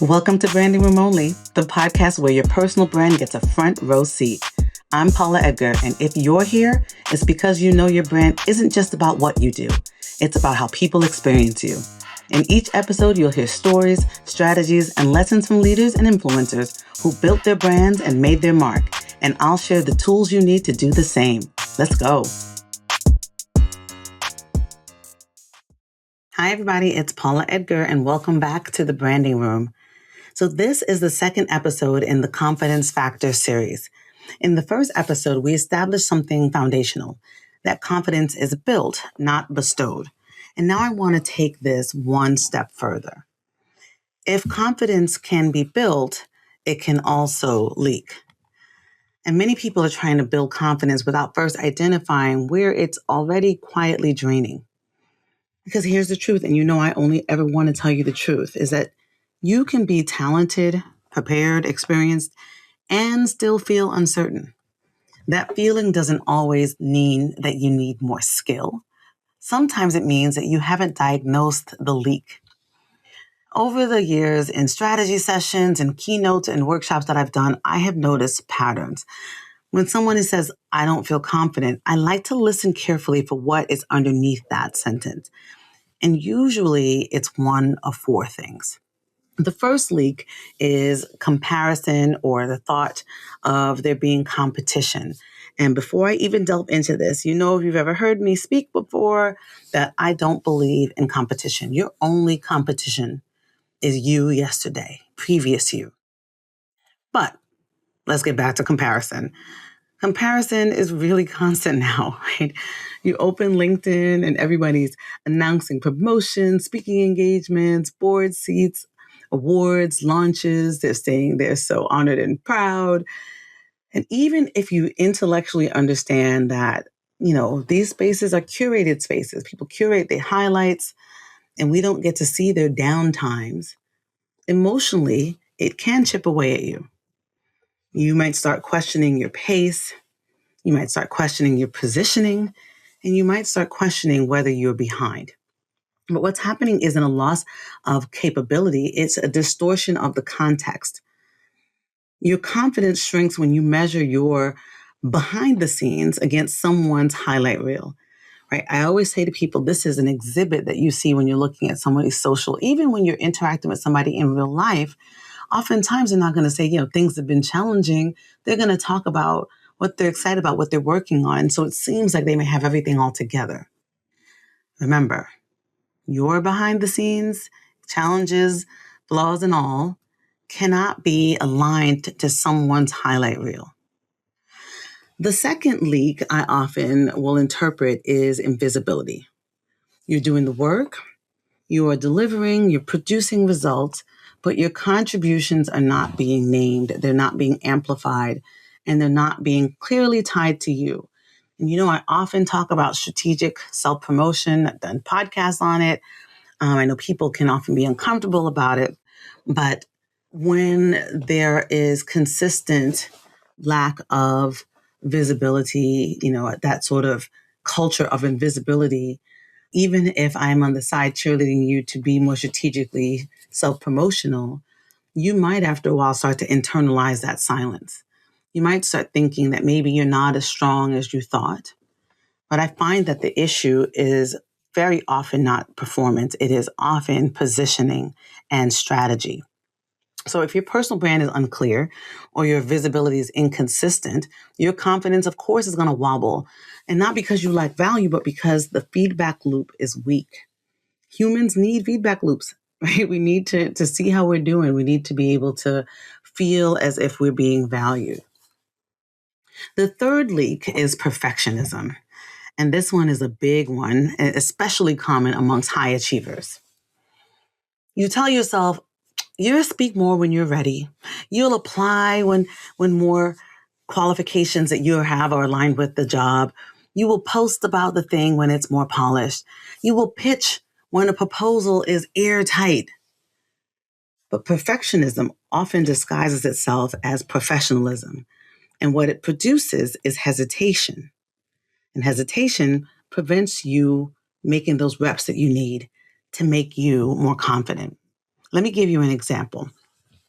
Welcome to Branding Room Only, the podcast where your personal brand gets a front row seat. I'm Paula Edgar, and if you're here, it's because you know your brand isn't just about what you do. It's about how people experience you. In each episode, you'll hear stories, strategies, and lessons from leaders and influencers who built their brands and made their mark. And I'll share the tools you need to do the same. Let's go. Hi, everybody. It's Paula Edgar, and welcome back to the Branding Room. So this is the second episode in the Confidence Factor series. In the first episode, we established something foundational, that confidence is built, not bestowed. And now I want to take this one step further. If confidence can be built, it can also leak. And many people are trying to build confidence without first identifying where it's already quietly draining. Because here's the truth, and you know I only ever want to tell you the truth, is that you can be talented, prepared, experienced, and still feel uncertain. That feeling doesn't always mean that you need more skill. Sometimes it means that you haven't diagnosed the leak. Over the years, in strategy sessions and keynotes and workshops that I've done, I have noticed patterns. When someone says, I don't feel confident, I like to listen carefully for what is underneath that sentence. And usually it's one of four things. The first leak is comparison or the thought of there being competition. And before I even delve into this, you know, if you've ever heard me speak before, that I don't believe in competition. Your only competition is you yesterday, previous you. But let's get back to comparison. Comparison is really constant now, right? You open LinkedIn and everybody's announcing promotions, speaking engagements, board seats, awards, launches. They're saying they're so honored and proud. And even if you intellectually understand that, you know, these spaces are curated spaces, people curate their highlights, and we don't get to see their down times, emotionally, it can chip away at you. You might start questioning your pace. You might start questioning your positioning, and you might start questioning whether you're behind. But what's happening isn't a loss of capability. It's a distortion of the context. Your confidence shrinks when you measure your behind the scenes against someone's highlight reel, right? I always say to people, this is an exhibit that you see when you're looking at somebody's social. Even when you're interacting with somebody in real life, oftentimes they're not going to say, you know, things have been challenging. They're going to talk about what they're excited about, what they're working on. So it seems like they may have everything all together. Remember, your behind the scenes, challenges, flaws and all, cannot be aligned to someone's highlight reel. The second leak I often will interpret is invisibility. You're doing the work, you are delivering, you're producing results, but your contributions are not being named, they're not being amplified, and they're not being clearly tied to you. And you know, I often talk about strategic self-promotion. I've done podcasts on it. I know people can often be uncomfortable about it, but when there is consistent lack of visibility, you know, that sort of culture of invisibility, even if I'm on the side cheerleading you to be more strategically self-promotional, you might after a while start to internalize that silence. You might start thinking that maybe you're not as strong as you thought. But I find that the issue is very often not performance. It is often positioning and strategy. So if your personal brand is unclear or your visibility is inconsistent, your confidence, of course, is going to wobble. And not because you lack value, but because the feedback loop is weak. Humans need feedback loops, right? We need to see how we're doing. We need to be able to feel as if we're being valued. The third leak is perfectionism. And this one is a big one, especially common amongst high achievers. You tell yourself, you'll speak more when you're ready. You'll apply when more qualifications that you have are aligned with the job. You will post about the thing when it's more polished. You will pitch when a proposal is airtight. But perfectionism often disguises itself as professionalism. And what it produces is hesitation. And hesitation prevents you making those reps that you need to make you more confident. Let me give you an example.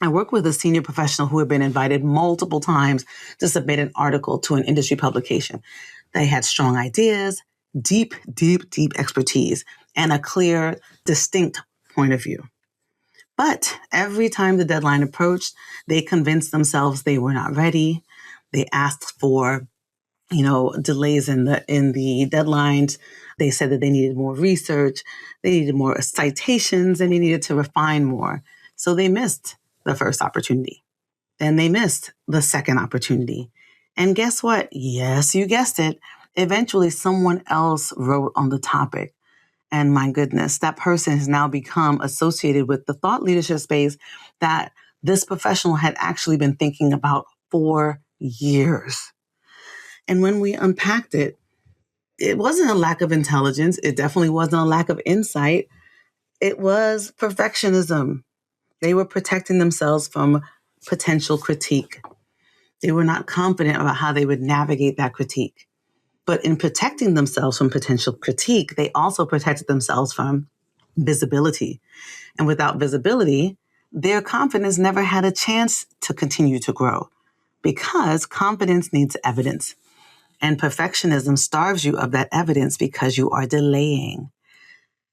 I worked with a senior professional who had been invited multiple times to submit an article to an industry publication. They had strong ideas, deep expertise, and a clear, distinct point of view. But every time the deadline approached, they convinced themselves they were not ready. They asked for, delays in the deadlines. They said that they needed more research, they needed more citations, and they needed to refine more. So they missed the first opportunity. Then they missed the second opportunity. And guess what? Yes, you guessed it. Eventually, someone else wrote on the topic. And my goodness, that person has now become associated with the thought leadership space that this professional had actually been thinking about for years. And when we unpacked it, it wasn't a lack of intelligence. It definitely wasn't a lack of insight. It was perfectionism. They were protecting themselves from potential critique. They were not confident about how they would navigate that critique. But in protecting themselves from potential critique, they also protected themselves from visibility. And without visibility, their confidence never had a chance to continue to grow because confidence needs evidence. And perfectionism starves you of that evidence because you are delaying.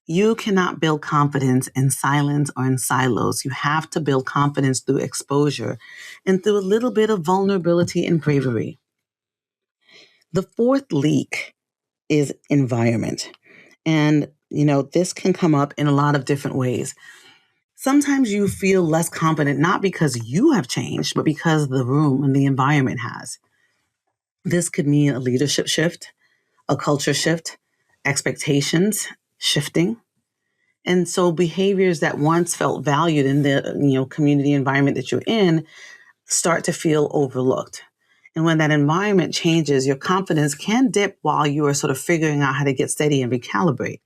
You cannot build confidence in silence or in silos. You have to build confidence through exposure and through a little bit of vulnerability and bravery. The fourth leak is environment. And, this can come up in a lot of different ways. Sometimes you feel less confident, not because you have changed, but because the room and the environment has. This could mean a leadership shift, a culture shift, expectations shifting. And so behaviors that once felt valued in the community environment that you're in start to feel overlooked. And when that environment changes, your confidence can dip while you are sort of figuring out how to get steady and recalibrate.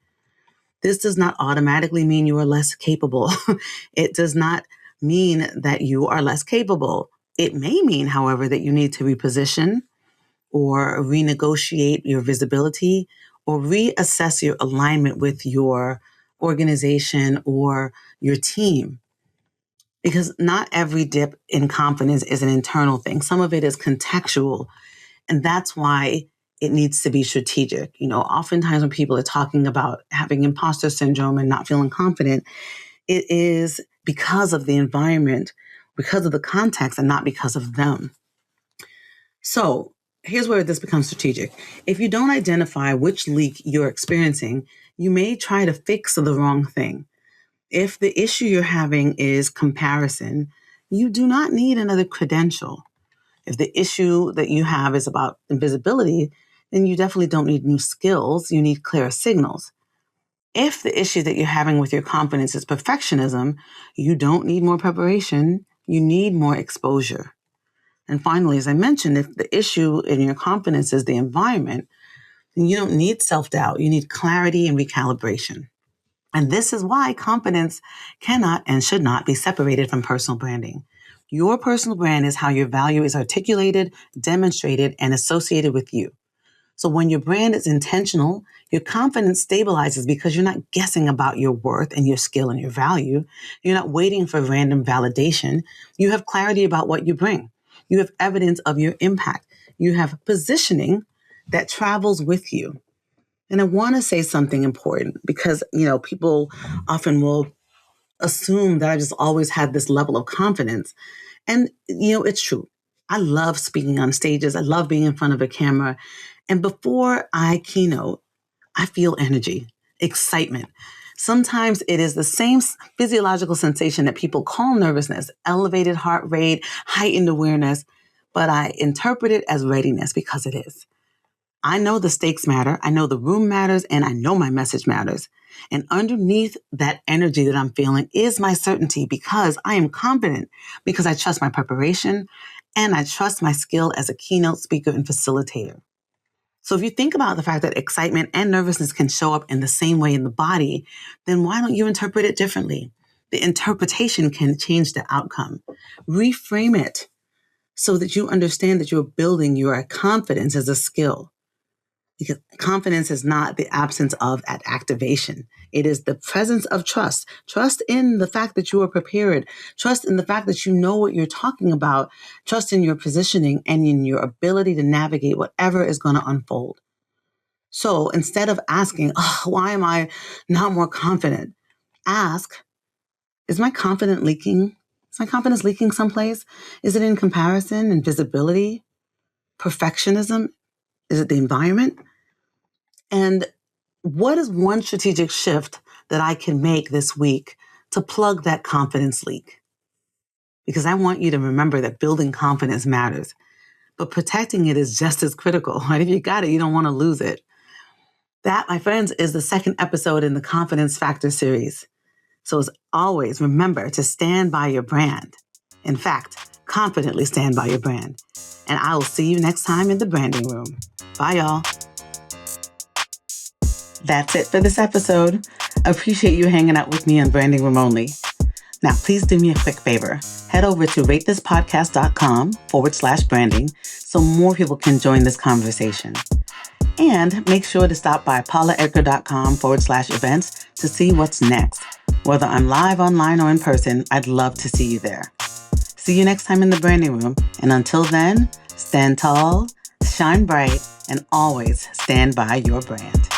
This does not automatically mean you are less capable. It does not mean that you are less capable. It may mean, however, that you need to reposition or renegotiate your visibility or reassess your alignment with your organization or your team. Because not every dip in confidence is an internal thing. Some of it is contextual. And that's why it needs to be strategic. Oftentimes when people are talking about having imposter syndrome and not feeling confident, it is because of the environment, because of the context, and not because of them. So here's where this becomes strategic. If you don't identify which leak you're experiencing, you may try to fix the wrong thing. If the issue you're having is comparison, you do not need another credential. If the issue that you have is about invisibility, then you definitely don't need new skills. You need clearer signals. If the issue that you're having with your confidence is perfectionism, you don't need more preparation. You need more exposure. And finally, as I mentioned, if the issue in your confidence is the environment, then you don't need self-doubt. You need clarity and recalibration. And this is why confidence cannot and should not be separated from personal branding. Your personal brand is how your value is articulated, demonstrated, and associated with you. So when your brand is intentional, your confidence stabilizes because you're not guessing about your worth and your skill and your value. You're not waiting for random validation. You have clarity about what you bring. You have evidence of your impact. You have positioning that travels with you. And I want to say something important because, people often will assume that I just always had this level of confidence. And, it's true. I love speaking on stages. I love being in front of a camera. And before I keynote, I feel energy, excitement. Sometimes it is the same physiological sensation that people call nervousness, elevated heart rate, heightened awareness, but I interpret it as readiness because it is. I know the stakes matter. I know the room matters, and I know my message matters. And underneath that energy that I'm feeling is my certainty because I am confident, because I trust my preparation and I trust my skill as a keynote speaker and facilitator. So if you think about the fact that excitement and nervousness can show up in the same way in the body, then why don't you interpret it differently? The interpretation can change the outcome. Reframe it so that you understand that you're building your confidence as a skill. Because confidence is not the absence of activation. It is the presence of trust. Trust in the fact that you are prepared. Trust in the fact that you know what you're talking about. Trust in your positioning and in your ability to navigate whatever is going to unfold. So instead of asking, why am I not more confident? Ask, is my confidence leaking? Is my confidence leaking someplace? Is it in comparison, invisibility, perfectionism? Is it the environment? And what is one strategic shift that I can make this week to plug that confidence leak? Because I want you to remember that building confidence matters, but protecting it is just as critical, right? If you got it, you don't want to lose it. That, my friends, is the second episode in the Confidence Factor series. So as always, remember to stand by your brand. In fact, confidently stand by your brand. And I will see you next time in the branding room. Bye, y'all. That's it for this episode. Appreciate you hanging out with me on Branding Room Only. Now, please do me a quick favor. Head over to ratethispodcast.com/branding so more people can join this conversation. And make sure to stop by paulaedgar.com/events to see what's next. Whether I'm live, online, or in person, I'd love to see you there. See you next time in the branding room. And until then, stand tall, shine bright, and always stand by your brand.